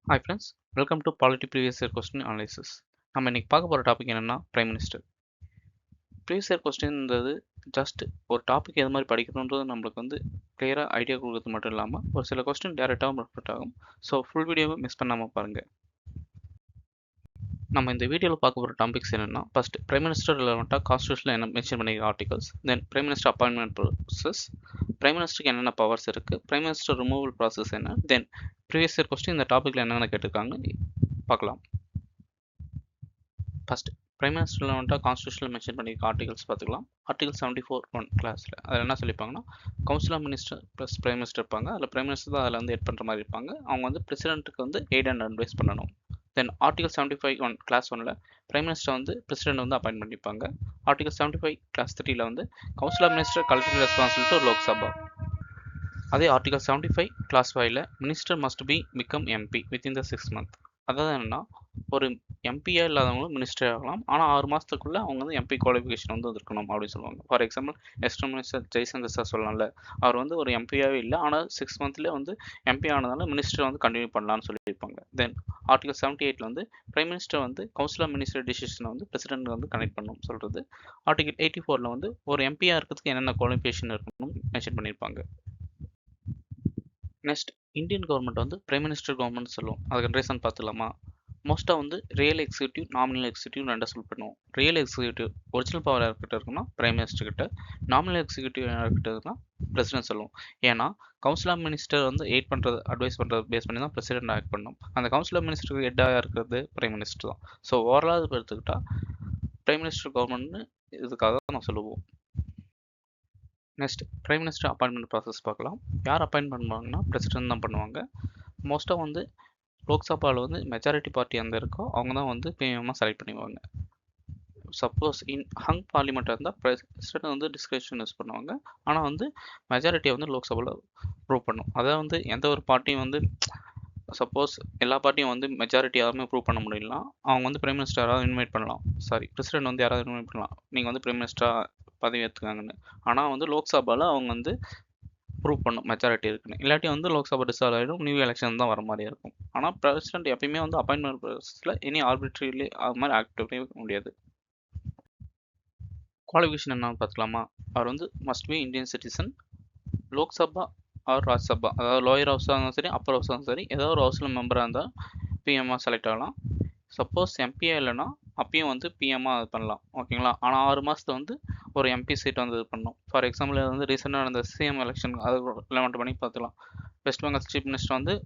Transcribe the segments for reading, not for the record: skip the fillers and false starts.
Hi friends, welcome to polity previous year question analysis. நம்ம இன்னைக்கு பார்க்க போகிற டாபிக் என்னென்னா பிரைம் மினிஸ்டர். ப்ரீவியஸ் இயர் கொஸ்டின்ன்றது ஜஸ்ட் ஒரு டாபிக் எது மாதிரி படிக்கணுன்றது நம்மளுக்கு கிளியராக ஐடியா கொடுக்குறது மட்டும் இல்லாமல் ஒரு சில கொஸ்டின் டேரெக்டாகவும் ரெஃப்ளெக்ட் ஆகும். ஸோ ஃபுல் வீடியோவை மிஸ் பண்ணாமல் பாருங்கள். நம்ம இந்த வீடியோவில் பார்க்க போகிற டாபிக்ஸ் என்னென்னா, ஃபர்ஸ்ட் பிரைம் மினிஸ்டர் ரிலவெண்ட்டாக கான்ஸ்டியூஷனில் என்ன மென்ஷன் பண்ணிக்கிற articles, then prime minister appointment process, prime மினிஸ்டருக்கு என்னென்ன பவர்ஸ் இருக்குது, பிரைம் மினிஸ்டர் ரிமூவல் ப்ராசஸ் என்ன, தென் ப்ரீவியஸ் இயர் கொஸ்டின் இந்த டாப்பிக்கில் என்னென்ன கேட்டிருக்காங்க பார்க்கலாம். ஃபர்ஸ்ட் பிரைம் மினிஸ்டர் ரிலவெண்ட்டாக கான்ஸ்டியூஷனில் மென்ஷன் பண்ணியிருக்க ஆர்டிகல்ஸ் பார்த்துக்கலாம். ஆர்டிகல் 74(1) கிளாஸில் அதில் என்ன சொல்லியிருப்பாங்கன்னா, council of minister plus prime minister இருப்பாங்க. அதில் பிரைம் மினிஸ்டர் தான் அதில் எட் பண்ணுற மாதிரி இருப்பாங்க. அவங்க பிரசிடென்ட்டுக்கு எய்ட் அண்ட் அட்வைஸ் பண்ணணும். தென் ஆர்டிகல் 75(1) கிளாஸ் 1ல் பிரைம் மினிஸ்டர் பிரசிடென்ட் அப்பாயின்ட் பண்ணிப்பாங்க. ஆர்டிகல் 75 கிளாஸ் 3ல் council of minister collective responsibility to Lok Sabha. அதே ஆர்டிகல் 75 கிளாஸ் 5ல் minister must be become MP within the 6 months. அதாவது என்னன்னா, ஒரு எம்பியா இல்லாதவங்களும் மினிஸ்டர் ஆகலாம், ஆனால் 6 மாதத்துக்குள்ளே அவங்க எம்பி குவாலிஃபிகேஷன் இருக்கணும் அப்படின்னு சொல்லுவாங்க. For example external minister Jaishankar sir சொல்லலாம்ல, அவர் ஒரு எம்பியாவே இல்லை, ஆனால் 6 monthsலேயே எம்பி ஆனதால மினிஸ்டர் கண்டினியூ பண்ணலாம்னு சொல்லியிருப்பாங்க. தென் ஆர்டிகல் 78ல் prime minister council of minister டிசிஷனை பிரசிடென்ட் கனெக்ட் பண்ணணும் சொல்கிறது. ஆர்டிகல் 84ல் ஒரு எம்பியா இருக்கிறதுக்கு என்னென்ன குவாலிஃபிகேஷன் இருக்கணும் மென்ஷன் பண்ணியிருப்பாங்க. Next Indian government prime minister government சொல்லுவோம். அதுக்கு ரீசன் பார்த்துலாமா? மோஸ்ட்டாக ரியல் எக்ஸிக்யூட்டிவ், நாமினல் எக்ஸிக்யூட்டிவ் ரெண்டாக சொல் பண்ணுவோம். ரியல் எக்ஸிக்யூட்டிவ் ஒரிஜினல் பவர் யார்கிட்ட இருக்குன்னா பிரைம் மினிஸ்டர் கிட்ட, நாமினல் எக்ஸிக்யூட்டிவ் யார்கிட்ட இருக்குன்னா பிரசிடென்ட் சொல்லுவோம். ஏன்னா கவுன்சில் ஆஃப் மினிஸ்டர் எய்ட் பண்ணுறது, அட்வைஸ் பண்ணுறது பேஸ் பண்ணி தான் பிரசிடென்ட் ஆக்ட் பண்ணணும். அந்த கவுன்சில் ஆஃப் மினிஸ்டருக்கு ஹெட்டாக இருக்கிறது பிரைம் மினிஸ்டர் தான். ஸோ ஓவரால் எடுத்துக்கிட்டால் பிரைம் மினிஸ்டர் கவர்மெண்ட்னு இதுக்காக தான் நான் சொல்லுவோம். Next prime minister appointment process பார்க்கலாம். யார் அப்பாயின்ட் பண்ணுவாங்கன்னா பிரசிடென்ட் தான் பண்ணுவாங்க. மோஸ்ட்டாக லோக்சபாவில் மெஜாரிட்டி பார்ட்டி இருக்கோ அவங்க தான் பிஎம்மாக செலக்ட் பண்ணிடுவாங்க. சப்போஸ் ஹங் பார்லிமெண்ட் இருந்தால் பிரசிடென்ட் டிஸ்கிரிப்ஷன் யூஸ் பண்ணுவாங்க. ஆனால் மெஜாரிட்டியை லோக்சபாவில் ப்ரூவ் பண்ணும். அதாவது எந்த ஒரு பார்ட்டியும் சப்போஸ் எல்லா பார்ட்டியும் மெஜாரிட்டி யாருமே ப்ரூவ் பண்ண முடியலனா அவங்க பிரைம் மினிஸ்டர் யாராவது இன்வைட் பண்ணலாம். பிரசிடென்ட் யாராவது இன்வைட் பண்ணலாம், நீங்கள் பிரைம் மினிஸ்டராக பதவி ஏற்றுக்காங்கன்னு. ஆனால் லோக்சபாவில் அவங்க ப்ரூவ் பண்ணும் மெஜாரிட்டி இருக்குன்னு. இல்லாட்டி லோக்சபா டிசால்வ் ஆகிடும், நியூ எலெக்ஷன் தான் வர மாதிரி இருக்கும். ஆனால் பிரசிடென்ட் எப்பயுமே அப்பாயின்மெண்ட் ப்ராசஸில் எனி ஆர்பிட்ரரிலி அது மாதிரி ஆக்டிவ் பண்ண முடியாது. குவாலிஃபிகேஷன் என்னன்னு பார்த்துக்கலாமா? அவர் must be Indian citizen, Lok Sabha or Rajya Sabha, அதாவது லோயர் ஹவுஸாக இருந்தாலும் சரி அப்பர் ஹவுஸாக இருந்தாலும் சரி, ஏதாவது ஒரு ஹவுஸில் மெம்பராக இருந்தால் பிஎம்மாக செலக்ட் ஆகலாம். சப்போஸ் எம்பியா இல்லைன்னா அப்பயும் பிஎம்மாக அது பண்ணலாம், ஓகேங்களா? ஆனால் 6 மாதத்தை ஒரு எம்பி சீட் இது பண்ணணும். ஃபார் எக்ஸாம்பிள் ரீசெண்டாக நடந்த சிஎம் எலெக்ஷன் அது ரிலவெண்ட் பண்ணி பார்த்துக்கலாம். West Bengal chief minister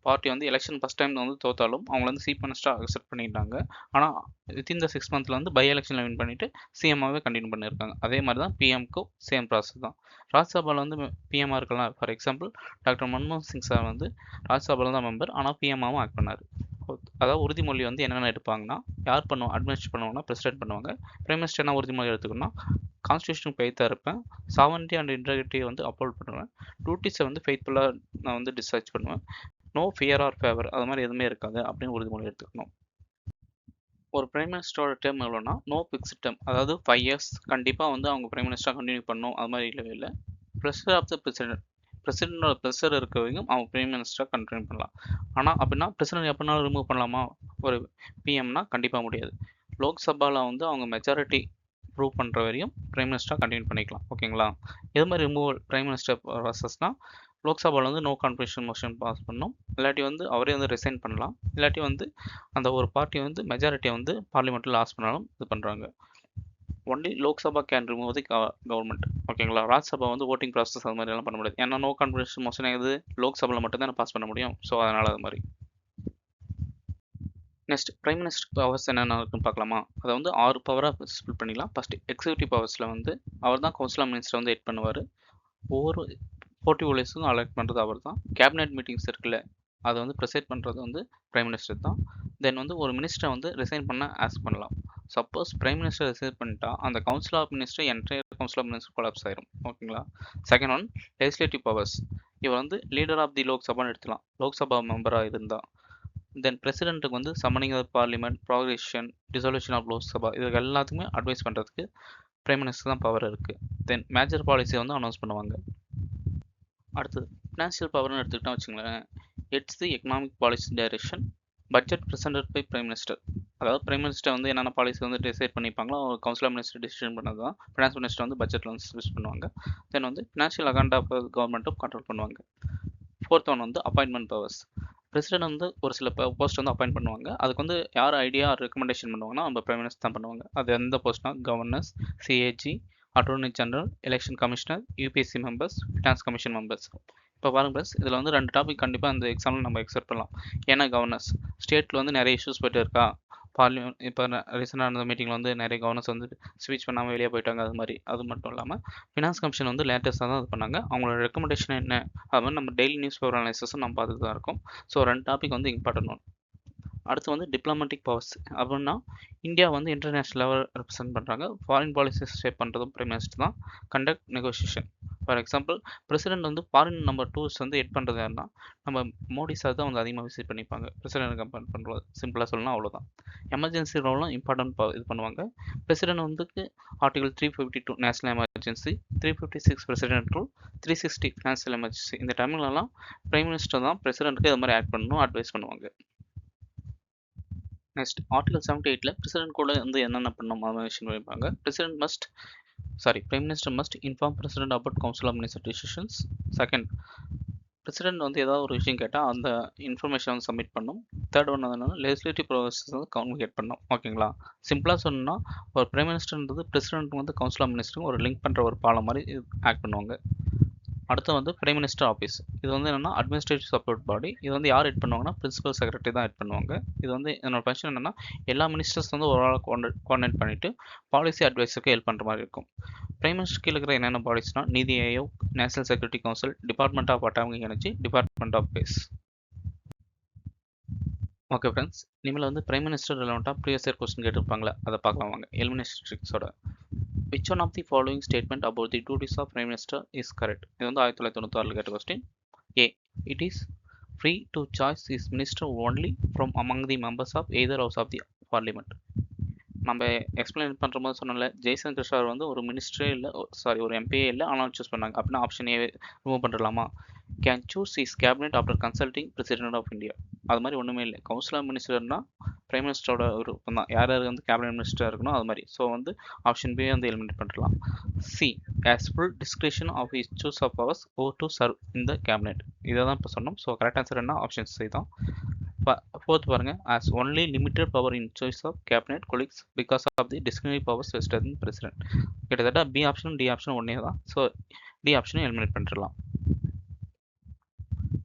party election first time தோத்தாலும் அவங்க சீஃப் மினிஸ்டராக அக்செப்ட் பண்ணிட்டாங்க. ஆனால் வித்தின் த 6 monthsல பை எலெக்ஷனில் வின் பண்ணிவிட்டு சிஎம்மாகவே கண்டினியூ பண்ணியிருக்காங்க. அதே மாதிரி தான் பிஎம்க்கும் சேம் ப்ராசஸ் தான். ராஜ்யசபாவில் பிஎம்மாக இருக்கலாம். ஃபார் எக்ஸாம்பிள் டாக்டர் மன்மோகன் சிங் சார் ராஜ்யசபாவில் தான் மெம்பர், ஆனால் பிஎம்மாகவும் ஆக்ட் பண்ணார். அதாவது உறுதிமொழி என்னென்ன எடுப்பாங்கன்னா, யார் பண்ணுவோம் அட்மினிஸ்ட்ரேட் பண்ணுவாங்கன்னா பிரசிடென்ட் பண்ணுவாங்க. பிரைம் மினிஸ்டர் என்ன உறுதிமொழி எடுத்துக்கணும்னா, கான்ஸ்டியூஷனுக்கு ஃபெய்த்தாக இருப்பேன், சாவரிட்டி அண்ட் இன்டெகிரிட்டியை அப்ஹோல்ட் பண்ணுவேன், டியூட்டிஸை ஃபெய்த்ஃபுல்லாக நான் டிஸ்சார்ஜ் பண்ணுவேன், நோ ஃபியர் ஆர் ஃபேவர் அது மாதிரி எதுவுமே இருக்காது அப்படின்னு உறுதிமொழி எடுத்துக்கணும். ஒரு பிரைம் மினிஸ்டரோட டேர்ம் எவ்வளோனா நோ ஃபிக்ஸ்ட் டேர்ம், அதாவது 5 years கண்டிப்பாக அவங்க பிரைம் மினிஸ்டராக கண்டினியூ பண்ணணும் அது மாதிரி இல்லவே இல்லை. ப்ரெஷர் ஆஃப் த பிரசிடென்டோட ப்ரெஷர் இருக்க வரைக்கும் அவங்க பிரைம் மினிஸ்டராக கண்டினியூ பண்ணலாம். ஆனால் அப்படின்னா பிரசிடென்ட் எப்படினாலும் ரிமூவ் பண்ணலாமா ஒரு பிஎம்னா? கண்டிப்பாக முடியாது. லோக்சபாவில் அவங்க மெஜாரிட்டி ப்ரூவ் பண்ணுற வரையும் பிரைம் மினிஸ்டராக கண்டினியூ பண்ணிக்கலாம், ஓகேங்களா? எது மாதிரி ரிமூவல் பிரைம் மினிஸ்டர் ப்ராசஸ்னால், லோக்சபாவில் நோ கான்ஃபிடன்ஸ் மோஷன் பாஸ் பண்ணணும், இல்லாட்டி அவரே ரிசைன் பண்ணலாம், இல்லாட்டி அந்த ஒரு பார்ட்டி மெஜாரிட்டியை பார்லிமெண்ட்டில் லாஸ் பண்ணாலும் இது பண்ணுறாங்க. Only Lok Sabha can remove the government, ஓகேங்களா? ராஜ்யசபா ஓட்டிங் ப்ராசஸ் அது மாதிரி எல்லாம் பண்ண முடியாது. ஏன்னா நோ கான்ஃபிடன்ஸ் மோஷன் ஆகுது லோக்சபாவில் மட்டும்தான் பாஸ் பண்ண முடியும். ஸோ அதனால் அது மாதிரி. நெக்ஸ்ட் பிரைம் மினிஸ்டர் பவர்ஸ் என்னென்ன இருக்குன்னு பார்க்கலாமா? அதை 6 பவராக ஸ்பிளிட் பண்ணிக்கலாம். ஃபர்ஸ்ட் எக்ஸிக்யூட்டிவ் பவர்ஸில் அவர் தான் கவுன்சில் ஆஃப் மினிஸ்டர் எட் பண்ணுவார். ஒவ்வொரு 40 வில்லேஜுக்கும் அலெக்ட் பண்ணுறது அவர் தான். கேபினெட் மீட்டிங்ஸ் இருக்குல்ல, அதை ப்ரெசைட் பண்ணுறது பிரைம் மினிஸ்டர் தான். தென் ஒரு மினிஸ்டரை ரிசைன் பண்ண ஆஸ்க் பண்ணலாம். சப்போஸ் பிரைம் மினிஸ்டர் ரிசைன் பண்ணிட்டா அந்த council of minister entire council of minister collapse ஆயிரும், ஓகேங்களா? Second one legislative powers. இவர் லீடர் ஆஃப் தி லோக்சபான்னு எடுத்துலாம், லோக்சபா மெம்பராக இருந்தால். தென் பிரசிடென்ட்டுக்கு summoning of parliament, prorogation, dissolution of Lok Sabha, இதுக்கு எல்லாத்துக்குமே அட்வைஸ் பண்ணுறதுக்கு பிரைம் மினிஸ்டர் தான் பவர் இருக்குது. தென் மேஜர் பாலிசியை அனௌன்ஸ் பண்ணுவாங்க. அடுத்தது ஃபினான்ஷியல் பவர்னு எடுத்துக்கிட்டோம் வச்சுங்களேன். Heads the economic policy direction. Budget presented by prime minister. அதாவது பிரைம் மினிஸ்டர் வந்து என்னென்ன பாலிசி வந்து டிசைட் பண்ணிப்பாங்களோ கவுன்சில் ஆஃப் மினிஸ்டர் டிசிஷன் பண்ணது தான். ஃபினான்ஸ் மினிஸ்டர் வந்து பட்ஜெட்டில் வந்து ஸ்விச் பண்ணுவாங்க. தென் வந்து ஃபினான்ஷியல் அகண்ட் ஆஃப் கவர்மெண்ட்டும் கண்ட்ரோல் பண்ணுவாங்க. ஃபோர்த் ஒன் வந்து அப்பாயின்மெண்ட் பவர்ஸ். பிரசிடென்ட் வந்து ஒரு சில போஸ்ட் வந்து அப்பாயிண்ட் பண்ணுவாங்க. அதுக்கு வந்து யார் ஐடியா ரெக்கமெண்டேஷன் பண்ணுவாங்கன்னா நம்ம பிரைம் மினிஸ்டர் தான் பண்ணுவாங்க. அது எந்த போஸ்ட்னா governors, CAG, attorney general, election commissioner, UPSC members, finance commission members. இப்போ பாருங்க ப்ளஸ் இதில் வந்து 2 டாபிக் கண்டிப்பாக இந்த எக்ஸாமில் நம்ம எக்ஸ்பெக்ட் பண்ணலாம். ஏன்னா கவர்னர்ஸ் ஸ்டேட்டில் வந்து நிறைய இஷ்யூஸ் போயிட்டு இருக்கா. பார்லிமெண்ட் இப்போ ரீசெண்டாக நடந்த மீட்டிங்கில் வந்து நிறைய கவர்னர்ஸ் வந்து ஸ்பீச் பண்ணாமல் வெளியே போயிட்டாங்க. அது மாதிரி அது மட்டும் இல்லாமல் ஃபினான்ஸ் கமிஷன் வந்து லேட்டஸ்ட்டாக தான் இது பண்ணாங்க. அவங்களோட ரெக்கமெண்டேஷன் என்ன அது மாதிரி நம்ம டெய்லி நியூஸ் பேப்பர் அனாலிசிஸும் நம்ம பார்த்துட்டு தான் இருக்கோம். ஸோ 2 டாபிக் வந்து இம்பார்ட்டன்ட் ஒன். அடுத்து வந்து டிப்ளமேட்டிக் பவர்ஸ். அப்படின்னா இந்தியா வந்து இன்டர்நேஷ்னல் லெவல் ரெப்ரசென்ட் பண்ணுறாங்க. ஃபாரின் பாலிசிஸ் ஷேப் பண்ணுறதும் பிரைம் மினிஸ்டர் தான். Conduct negotiation. For example president வந்து ஃபாரின் நம்பர் 2 வந்து ஹெட் பண்ணுறது யாருன்னா நம்ம மோடி சார் தான் வந்து அதிகமாக விசிட் பண்ணிப்பாங்க. பிரசிடென்ட் கம்பேர் பண்ணுறது சிம்பிளாக சொல்லலாம் அவ்வளோதான். எமர்ஜென்சி ரோலும் இம்பார்ட்டன்ட் இது பண்ணுவாங்க. பிரசிடென்ட் வந்து article 352 national emergency, 356 president rule, 360 financial emergency. இந்த டைம்லலாம் பிரைம் மினிஸ்டர் தான் பிரசிடென்ட்டுக்கு இது மாதிரி ஆக்ட் பண்ணணும் அட்வைஸ் பண்ணுவாங்க. நெக்ஸ்ட் ஆர்டிகல் 78ல பிரசிடென்ட் கூட வந்து என்னென்ன பண்ணணும் விஷயம் வைப்பாங்க. Prime minister must inform president about council of minister decisions. Second, president வந்து ஏதாவது ஒரு விஷயம் கேட்டால் அந்த இன்ஃபர்மேஷன் வந்து சப்மிட் பண்ணும். தேர்ட் ஒன் என்னன்னா லெஜிஸ்லேட்டிவ் ப்ராசஸ் வந்து கம்யூனிகேட் பண்ணணும். ஓகேங்களா? சிம்பிளாக சொன்னால் ஒரு பிரைம் மினிஸ்டர்ன்றது பிரசிடென்ட் வந்து கவுன்சில் ஆஃப் மினிஸ்டருக்கு ஒரு லிங்க் பண்ணுற ஒரு பாலம் மாதிரி ஆக்ட் பண்ணுவாங்க. அடுத்து வந்து பிரைம் மினிஸ்டர் ஆஃபீஸ். இது வந்து என்னென்னா அட்மினிஸ்ட்ரேட்டிவ் சப்போர்ட் பாடி. இது வந்து யார் ஹெட் பண்ணுவாங்கன்னா பிரின்சிபல் செக்ரட்டரி தான் ஹெட் பண்ணுவாங்க. இது வந்து என்னோட ஃபங்க்ஷன் என்னென்னா எல்லா மினிஸ்டர்ஸ் வந்து ஒரு ஆள் கோஆர்டினேட் பண்ணிவிட்டு பாலிசி அட்வைஸருக்கு ஹெல்ப் பண்ணுற மாதிரி இருக்கும். பிரைம் மினிஸ்டர் கீழே இருக்கிற என்னென்ன பாடிஸ்னால் NITI Aayog, national security council, department of atomic energy, department of space. Okay friends, இனிமேல் வந்து பிரைம் மினிஸ்டர் ரிலவெண்ட்டாக ப்ரீவியஸ் இயர் கொஸ்டின் கேட்டிருப்பாங்களே அதை பார்க்கலாம் வாங்க. எலிமினேஷன் ட்ரிக்ஸோட. Which one of the following statement about the duties of Prime Minister is correct? இது வந்து 1996 கேட்ட question. A. It is free to choose his minister only from among the members of either house of the parliament. நம்ம explain பண்ணுற போது சொன்னால Jaishankar sir வந்து ஒரு மினிஸ்டரே இல்லை, ஒரு எம்பிஏ இல்லை, ஆனால் சூஸ் பண்ணாங்க. அப்படின்னா ஆப்ஷன் ஏ ரிமூவ் பண்ணிடலாமா? Can choose is cabinet after consulting president of India. அது மாதிரி ஒன்றுமே இல்லை. கவுன்சில் ஆஃப் மினிஸ்டர்னா பிரைம் மினிஸ்டரோட விருப்பம் தான். யார் யார் வந்து கேபினெட் மினிஸ்டர் இருக்கணும் அது மாதிரி. ஸோ வந்து ஆப்ஷன் பி வந்து எலிமினேட் பண்ணிடலாம். C. As full description of is choose of powers who to serve in the cabinet. இதை தான் இப்போ சொன்னோம். ஸோ கரெக்ட் ஆன்சர் என்ன? ஆப்ஷன் சி தான். ஃபோர்த் பாருங்க, as only limited power in choice of cabinet colleagues because of the discretionary powers vested in president. கிட்டத்தட்ட B ஆப்ஷனும் D ஆப்ஷனும் ஒன்றே தான். ஸோ டி ஆப்ஷனும் எலிமினேட் பண்ணிடலாம்.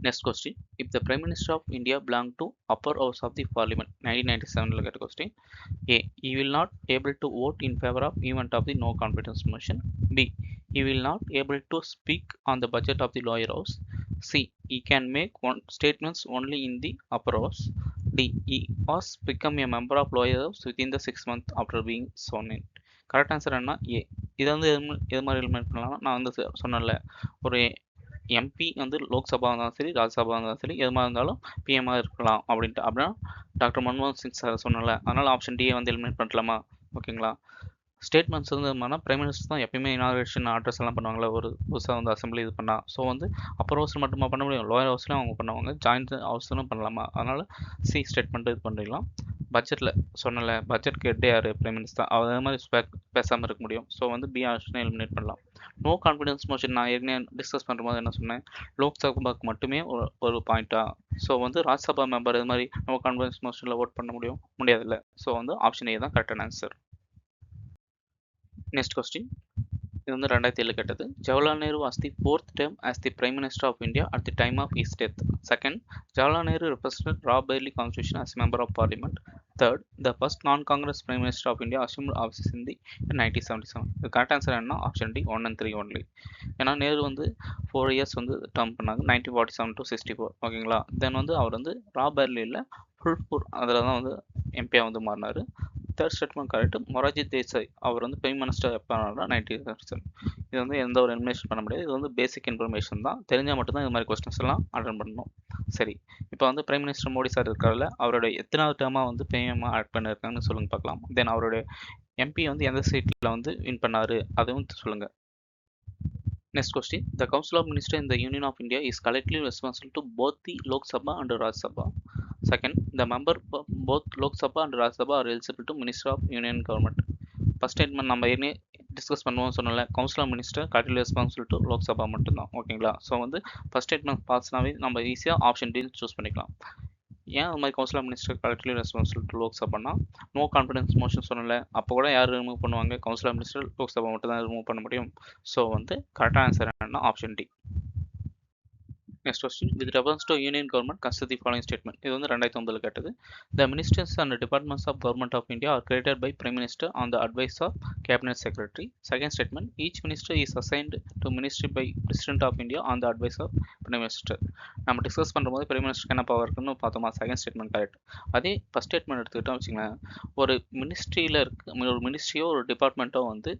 Next question, if the Prime Minister of India belonged to upper house of the Parliament, 1997 get question. A. He will not able to vote in favor of event of the no confidence motion. B. He will not able to speak on the budget of the lower house. C. He can make one statements only in the upper house. D. He was become a member of lower house within the 6 months after being sworn in. Correct answer என்ன? ஏ. இதை வந்து எது மாதிரி eliminate பண்ணலாம்? நான் வந்து சொன்னேன்ல, ஒரு எம்பி வந்து லோக்சபா இருந்தாலும் சரி, ராஜ்யசபா இருந்தாலும் சரி, எதுமாக இருந்தாலும் பிஎம்மாக இருக்கலாம் அப்படின்ட்டு. அப்படின்னா டாக்டர் மன்மோகன் சிங் சார் சொன்னால, அதனால் ஆப்ஷன் டியை வந்து எலிமினேட் பண்ணலாமா? ஓகேங்களா? ஸ்டேட்மெண்ட்ஸ் வந்து என்னன்னா பிரைம் மினிஸ்டர் தான் எப்பயுமே இனாகிரேஷன் அட்ரஸ் எல்லாம் பண்ணுவாங்களே ஒரு புதுசாக வந்து அசம்பிளி இது பண்ணால். ஸோ வந்து அப்பர் ஹவுஸில் மட்டுமா பண்ண முடியும், லோயர் ஹவுஸ்லையும் அவங்க பண்ணுவாங்க, ஜாயிண்ட் ஹவுஸ்லும் பண்ணலாமா? அதனால் சி ஸ்டேட்மெண்ட் இது பண்ணிடலாம். பட்ஜெட்டில் சொன்னல, பட்ஜெட் ஹெட் யார்? Prime minister. அதே மாதிரி பேசாமல் இருக்க முடியும். ஸோ வந்து பி ஆப்ஷனை எலிமினேட் பண்ணலாம். நோ கான்ஃபிடன்ஸ் மோஷன் நான் ஏற்கனவே டிஸ்கஸ் பண்ணும்போது என்ன சொன்னேன், லோக்சபாவுக்கு மட்டுமே ஒரு பாயிண்டா. ஸோ வந்து ராஜ்யசபா மெம்பர் இது மாதிரி நோ கான்ஃபிடன்ஸ் மோஷனில் ஓட் பண்ண முடியாதுல்ல. ஸோ வந்து ஆப்ஷன் ஏ தான் கரெக்டான ஆன்சர். நெக்ஸ்ட் கொஸ்டின், இது வந்து 2007 கேட்டது. Jawaharlal Nehru was the 4th term as the Prime Minister of India at the time of his death. Second, Jawaharlal Nehru represented Raebareli constitution as a member of parliament. Third, the first non-Congress Prime Minister of India assumed office in the 1977. The correct answer என்ன? Option D 1 and 3 only. ஏன்னா நேரு வந்து 4 years வந்து term பண்ணாங்க, 1947 to 64. ஓகேங்களா? தென் வந்து அவர் வந்து ராபேர்லியில் ஃபுல்பூர் அதில் தான் வந்து எம்பியாக வந்து மாறினார். Third statement correct. Morarji Desai அவர் வந்து பிரைம் மினிஸ்டர் எப்போ ஆனார்னா 1997. இது வந்து எந்த ஒரு இன்ஃபர்மேஷன் பண்ண முடியாது. இது வந்து பேசிக் இன்ஃபர்மேஷன் தான். தெரிஞ்சால் மட்டும்தான் இது மாதிரி கொஸ்டின்ஸ் எல்லாம் அட்டன் பண்ணணும். சரி, இப்போ வந்து பிரைம் மினிஸ்டர் மோடி சார் இருக்கார்ல, அவருடைய எத்தனாவது டேர்மாக வந்து பிஎம்மாக ஆட் பண்ணியிருக்காங்கன்னு சொல்லுங்க பார்க்கலாம். தென் அவருடைய எம்பி வந்து எந்த சீட்டில் வந்து வின் பண்ணார் அதுவும் சொல்லுங்கள். Next question. The Council of Ministers in the Union of India is collectively responsible to both the Lok Sabha and Rajya Sabha. Second, the member of both Lok Sabha and Rajya Sabha are eligible to Minister of Union Government. First statement நம்ம ஏற்கனவே discuss பண்ணுவோம் சொன்னல council of minister correctly responsible to Lok Sabha மட்டும்தான் ஓகேங்களா. So வந்து first statement பாஸ்னாவே நம்ம ஈஸியாக option D choose பண்ணிக்கலாம். ஏன் அது மாதிரி council of minister correctly responsible to லோக்சபானா நோ கான்ஃபிடன்ஸ் மோஷன் சொன்னல அப்போ கூட யார் ரிமூவ் பண்ணுவாங்க, கவுன்சில் ஆஃப் மினிஸ்டர் லோக்சபா மட்டும் தான் ரிமூவ் பண்ண முடியும். ஸோ வந்து கரெக்டான ஆன்சர் என்னன்னா option D. Next question. With reference to union government, consider the following statement. இது வந்து 2009 கேட்டது. The ministers and departments of government of India are created by Prime Minister on the advice of Cabinet Secretary. Second statement. Each minister is assigned to ministry by President of India on the advice of Prime Minister. நம்ம discuss பண்ணும்போது Prime Ministerக்கு என்ன power இருக்குன்னு பார்த்தோமா, second statement correct. அதே first statement எடுத்துக்கிட்டோம் வச்சுங்களேன், ஒரு மினிஸ்ட்ரியில் இருக்கு ஒரு மினிஸ்ட்ரியோ ஒரு டிபார்ட்மெண்ட்டோ வந்து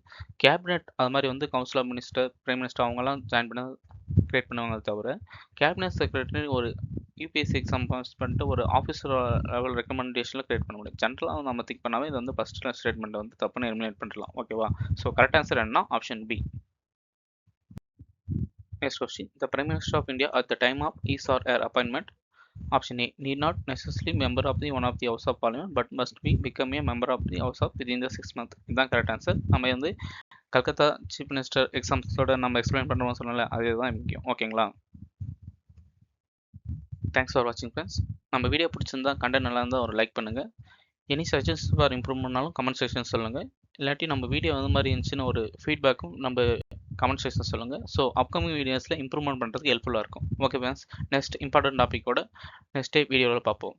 கேபினெட் அது மாதிரி வந்து council of minister prime minister அவங்கெல்லாம் ஜாயின் பண்ண கிரியேட் பண்ணுவாங்க. தவிர கேபினட் செக்ரட்டரி ஒரு யூபிஎஸ்சி எக்ஸாம் பாஸ் பண்ணிட்டு ஒரு ஆஃபீஸர் லெவல் ரெக்கமெண்டேஷனில் கிரியேட் பண்ண முடியும். ஜென்ரலாக நம்ம திங்க் பண்ணாவே இது வந்து ஃபர்ஸ்ட் ஸ்டேட்மெண்ட் வந்து தப்புன்னு எலிமினேட் பண்ணிடலாம். ஓகேவா. ஸோ கரெக்ட் ஆன்சர் என்ன option B. Next question. The prime minister of India at the time of his or her appointment. Option A need not necessary member of the one of the house of parliament but must be become a member of the house of with in the 6 months. இதுதான் correct answer. நம்ம வந்து Calcutta chief minister எக்ஸாம்ஸோட நம்ம explain பண்ணுறோம் சொன்னால அதுதான் முக்கியம். ஓகேங்களா. Thanks for வாட்சிங் ஃப்ரெண்ட்ஸ். நம்ம வீடியோ பிடிச்சிருந்தா கண்டென்ட் நல்லா இருந்தால் ஒரு லைக் பண்ணுங்கள். எனி சஜஷன்ஸ் ஃபார் இம்ப்ரூவ் பண்ணாலும் கமெண்ட் செக்ஷன் சொல்லுங்கள். இல்லாட்டி நம்ம வீடியோ வந்து மாதிரி இருந்துச்சுன்னு ஒரு ஃபீட்பேக்கும் நம்ம கமெண்ட் செக்ஷன் சொல்லுங்கள். ஸோ அப்கமிங் வீடியோஸில் இம்ப்ரூவ்மெண்ட் பண்ணுறதுக்கு ஹெல்ப்ஃபுல்லாக இருக்கும். ஓகே ஃப்ரெண்ட்ஸ், நெக்ஸ்ட் இம்பார்ட்டன்ட் டாப்பிக்கோட நெக்ஸ்ட் டே வீடியோவில் பார்ப்போம்.